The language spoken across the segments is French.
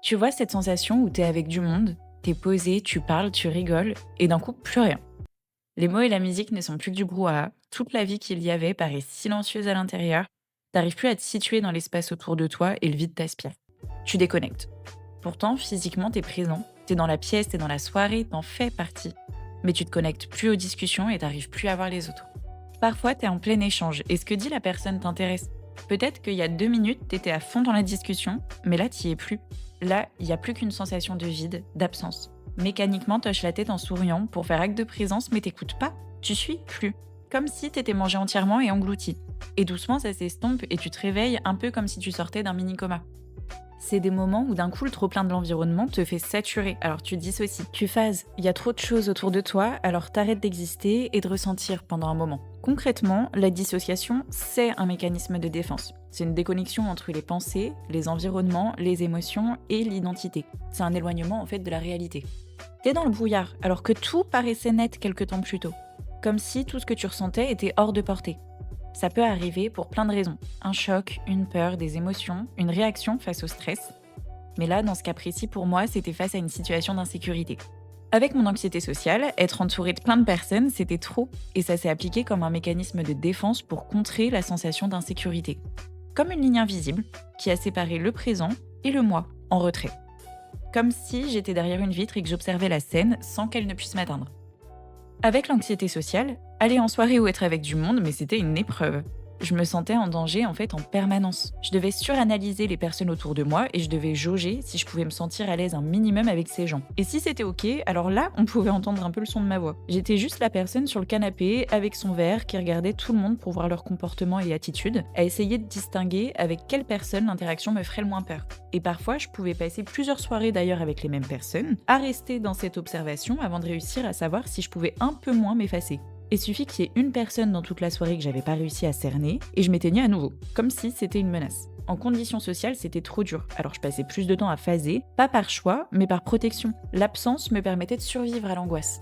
Tu vois cette sensation où t'es avec du monde, t'es posé, tu parles, tu rigoles, et d'un coup, plus rien. Les mots et la musique ne sont plus que du brouhaha, toute la vie qu'il y avait paraît silencieuse à l'intérieur, t'arrives plus à te situer dans l'espace autour de toi et le vide t'aspire. Tu déconnectes. Pourtant, physiquement, t'es présent, t'es dans la pièce, t'es dans la soirée, t'en fais partie. Mais tu te connectes plus aux discussions et t'arrives plus à voir les autres. Parfois, t'es en plein échange et ce que dit la personne t'intéresse. Peut-être qu'il y a 2 minutes, t'étais à fond dans la discussion, mais là, t'y es plus. Là, il n'y a plus qu'une sensation de vide, d'absence. Mécaniquement, t'hoches la tête en souriant pour faire acte de présence, mais t'écoutes pas. Tu suis plus. Comme si t'étais mangé entièrement et englouti. Et doucement, ça s'estompe et tu te réveilles un peu comme si tu sortais d'un mini-coma. C'est des moments où d'un coup le trop-plein de l'environnement te fait saturer, alors tu dissocies, tu phases. Il y a trop de choses autour de toi, alors t'arrêtes d'exister et de ressentir pendant un moment. Concrètement, la dissociation, c'est un mécanisme de défense. C'est une déconnexion entre les pensées, les environnements, les émotions et l'identité. C'est un éloignement en fait de la réalité. T'es dans le brouillard, alors que tout paraissait net quelque temps plus tôt. Comme si tout ce que tu ressentais était hors de portée. Ça peut arriver pour plein de raisons. Un choc, une peur, des émotions, une réaction face au stress. Mais là, dans ce cas précis, pour moi, c'était face à une situation d'insécurité. Avec mon anxiété sociale, être entourée de plein de personnes, c'était trop. Et ça s'est appliqué comme un mécanisme de défense pour contrer la sensation d'insécurité. Comme une ligne invisible qui a séparé le présent et le moi en retrait. Comme si j'étais derrière une vitre et que j'observais la scène sans qu'elle ne puisse m'atteindre. Avec l'anxiété sociale, aller en soirée ou être avec du monde, mais c'était une épreuve. Je me sentais en danger en fait en permanence. Je devais suranalyser les personnes autour de moi et je devais jauger si je pouvais me sentir à l'aise un minimum avec ces gens. Et si c'était ok, alors là, on pouvait entendre un peu le son de ma voix. J'étais juste la personne sur le canapé avec son verre qui regardait tout le monde pour voir leur comportement et attitude, à essayer de distinguer avec quelle personne l'interaction me ferait le moins peur. Et parfois, je pouvais passer plusieurs soirées d'ailleurs avec les mêmes personnes, à rester dans cette observation avant de réussir à savoir si je pouvais un peu moins m'effacer. Il suffit qu'il y ait une personne dans toute la soirée que j'avais pas réussi à cerner, et je m'éteignais à nouveau, comme si c'était une menace. En conditions sociales, c'était trop dur, alors je passais plus de temps à phaser, pas par choix, mais par protection. L'absence me permettait de survivre à l'angoisse.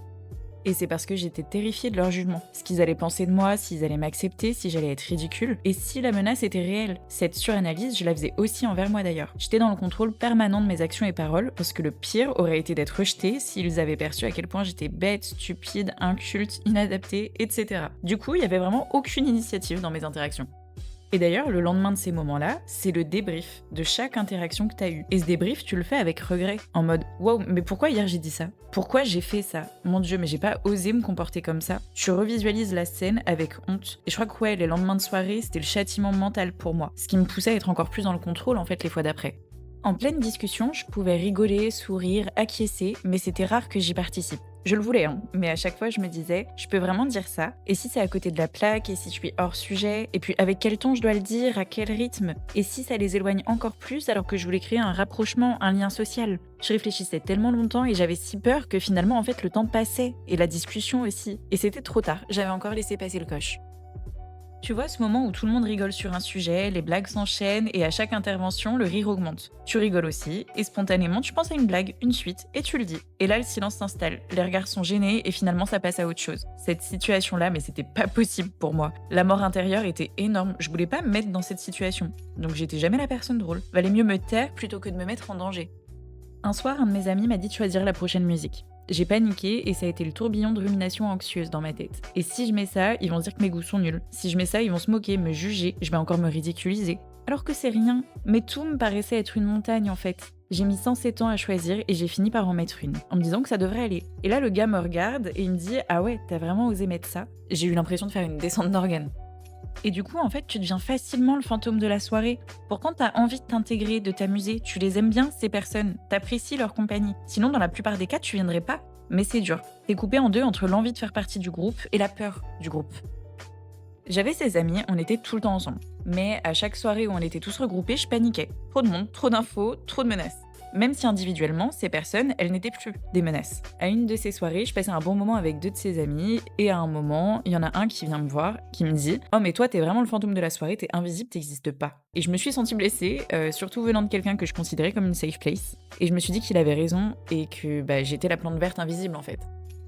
Et c'est parce que j'étais terrifiée de leur jugement. Ce qu'ils allaient penser de moi, s'ils allaient m'accepter, si j'allais être ridicule, et si la menace était réelle. Cette suranalyse, je la faisais aussi envers moi d'ailleurs. J'étais dans le contrôle permanent de mes actions et paroles, parce que le pire aurait été d'être rejetée s'ils avaient perçu à quel point j'étais bête, stupide, inculte, inadaptée, etc. Du coup, il y avait vraiment aucune initiative dans mes interactions. Et d'ailleurs, le lendemain de ces moments-là, c'est le débrief de chaque interaction que t'as eue. Et ce débrief, tu le fais avec regret, en mode « Wow, mais pourquoi hier j'ai dit ça? Pourquoi j'ai fait ça? Mon Dieu, mais j'ai pas osé me comporter comme ça. » Tu revisualises la scène avec honte. Et je crois que ouais, les lendemains de soirée, c'était le châtiment mental pour moi. Ce qui me poussait à être encore plus dans le contrôle, en fait, les fois d'après. En pleine discussion, je pouvais rigoler, sourire, acquiescer, mais c'était rare que j'y participe. Je le voulais, hein, mais à chaque fois je me disais, je peux vraiment dire ça? Et si c'est à côté de la plaque? Et si je suis hors sujet? Et puis avec quel ton je dois le dire? À quel rythme? Et si ça les éloigne encore plus alors que je voulais créer un rapprochement, un lien social? Je réfléchissais tellement longtemps et j'avais si peur que finalement en fait le temps passait, et la discussion aussi. Et c'était trop tard, j'avais encore laissé passer le coche. Tu vois ce moment où tout le monde rigole sur un sujet, les blagues s'enchaînent et à chaque intervention, le rire augmente. Tu rigoles aussi et spontanément, tu penses à une blague, une suite et tu le dis. Et là, le silence s'installe, les regards sont gênés et finalement, ça passe à autre chose. Cette situation-là, mais c'était pas possible pour moi. La mort intérieure était énorme, je voulais pas me mettre dans cette situation. Donc j'étais jamais la personne drôle. Valait mieux me taire plutôt que de me mettre en danger. Un soir, un de mes amis m'a dit de choisir la prochaine musique. J'ai paniqué et ça a été le tourbillon de rumination anxieuse dans ma tête. Et si je mets ça, ils vont se dire que mes goûts sont nuls. Si je mets ça, ils vont se moquer, me juger, je vais encore me ridiculiser. Alors que c'est rien. Mais tout me paraissait être une montagne en fait. J'ai mis 107 ans à choisir et j'ai fini par en mettre une, en me disant que ça devrait aller. Et là, le gars me regarde et il me dit « Ah ouais, t'as vraiment osé mettre ça ?» J'ai eu l'impression de faire une descente d'organes. Et du coup, en fait, tu deviens facilement le fantôme de la soirée. Pourtant, t'as envie de t'intégrer, de t'amuser. Tu les aimes bien, ces personnes. T'apprécies leur compagnie. Sinon, dans la plupart des cas, tu viendrais pas. Mais c'est dur. T'es coupé en deux entre l'envie de faire partie du groupe et la peur du groupe. J'avais ces amis, on était tout le temps ensemble. Mais à chaque soirée où on était tous regroupés, je paniquais. Trop de monde, trop d'infos, trop de menaces. Même si individuellement, ces personnes, elles n'étaient plus des menaces. À une de ces soirées, je passais un bon moment avec deux de ses amis, et à un moment, il y en a un qui vient me voir, qui me dit « Oh mais toi, t'es vraiment le fantôme de la soirée, t'es invisible, t'existes pas. » Et je me suis sentie blessée, surtout venant de quelqu'un que je considérais comme une safe place. Et je me suis dit qu'il avait raison, et que j'étais la plante verte invisible en fait.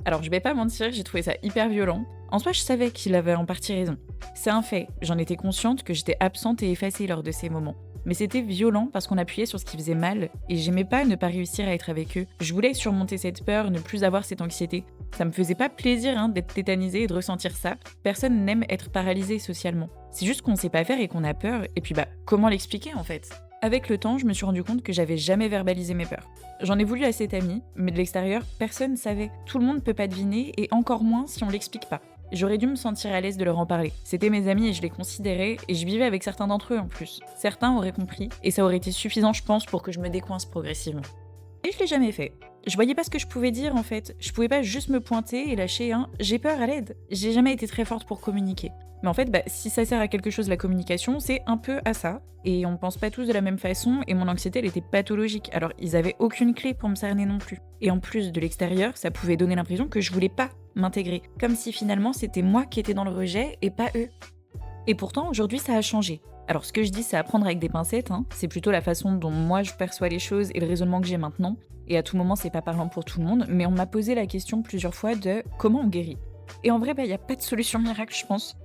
Alors je vais pas mentir, j'ai trouvé ça hyper violent. En soi, je savais qu'il avait en partie raison. C'est un fait, j'en étais consciente que j'étais absente et effacée lors de ces moments. Mais c'était violent parce qu'on appuyait sur ce qui faisait mal et j'aimais pas ne pas réussir à être avec eux. Je voulais surmonter cette peur, ne plus avoir cette anxiété. Ça me faisait pas plaisir d'être tétanisée et de ressentir ça. Personne n'aime être paralysé socialement. C'est juste qu'on sait pas faire et qu'on a peur, et puis comment l'expliquer en fait? Avec le temps, je me suis rendu compte que j'avais jamais verbalisé mes peurs. J'en ai voulu à cette amie, mais de l'extérieur, personne savait. Tout le monde peut pas deviner, et encore moins si on l'explique pas. J'aurais dû me sentir à l'aise de leur en parler. C'était mes amis et je les considérais, et je vivais avec certains d'entre eux en plus. Certains auraient compris, et ça aurait été suffisant, je pense, pour que je me décoince progressivement. Et je l'ai jamais fait. Je voyais pas ce que je pouvais dire en fait. Je pouvais pas juste me pointer et lâcher un «j'ai peur, à l'aide». J'ai jamais été très forte pour communiquer. Mais en fait, si ça sert à quelque chose la communication, c'est un peu à ça. Et on pense pas tous de la même façon, et mon anxiété elle était pathologique. Alors ils avaient aucune clé pour me cerner non plus. Et en plus de l'extérieur, ça pouvait donner l'impression que je voulais pas m'intégrer. Comme si finalement c'était moi qui étais dans le rejet et pas eux. Et pourtant, aujourd'hui, ça a changé. Alors, ce que je dis, c'est à prendre avec des pincettes, c'est plutôt la façon dont moi je perçois les choses et le raisonnement que j'ai maintenant. Et à tout moment, c'est pas parlant pour tout le monde, mais on m'a posé la question plusieurs fois de comment on guérit. Et en vrai, y a pas de solution miracle, je pense.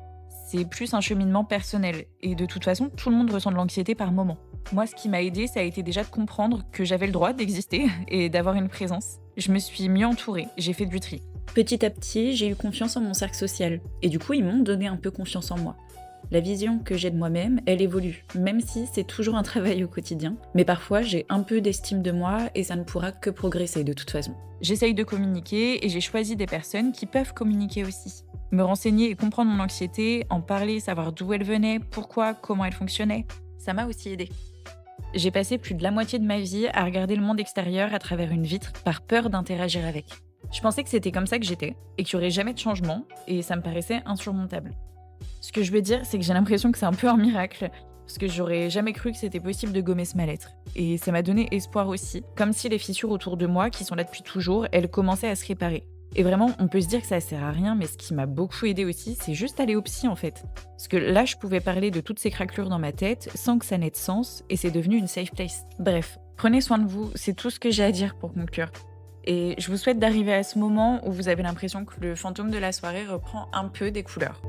C'est plus un cheminement personnel. Et de toute façon, tout le monde ressent de l'anxiété par moment. Moi, ce qui m'a aidé, ça a été déjà de comprendre que j'avais le droit d'exister et d'avoir une présence. Je me suis mieux entourée, j'ai fait du tri. Petit à petit, j'ai eu confiance en mon cercle social. Et du coup, ils m'ont donné un peu confiance en moi. La vision que j'ai de moi-même, elle évolue, même si c'est toujours un travail au quotidien. Mais parfois, j'ai un peu d'estime de moi et ça ne pourra que progresser de toute façon. J'essaye de communiquer et j'ai choisi des personnes qui peuvent communiquer aussi. Me renseigner et comprendre mon anxiété, en parler, savoir d'où elle venait, pourquoi, comment elle fonctionnait, ça m'a aussi aidée. J'ai passé plus de la moitié de ma vie à regarder le monde extérieur à travers une vitre par peur d'interagir avec. Je pensais que c'était comme ça que j'étais et qu'il n'y aurait jamais de changement et ça me paraissait insurmontable. Ce que je veux dire, c'est que j'ai l'impression que c'est un peu un miracle, parce que j'aurais jamais cru que c'était possible de gommer ce mal-être. Et ça m'a donné espoir aussi, comme si les fissures autour de moi, qui sont là depuis toujours, elles commençaient à se réparer. Et vraiment, on peut se dire que ça sert à rien, mais ce qui m'a beaucoup aidé aussi, c'est juste aller au psy en fait. Parce que là, je pouvais parler de toutes ces craquelures dans ma tête sans que ça n'ait de sens, et c'est devenu une safe place. Bref, prenez soin de vous, c'est tout ce que j'ai à dire pour conclure. Et je vous souhaite d'arriver à ce moment où vous avez l'impression que le fantôme de la soirée reprend un peu des couleurs.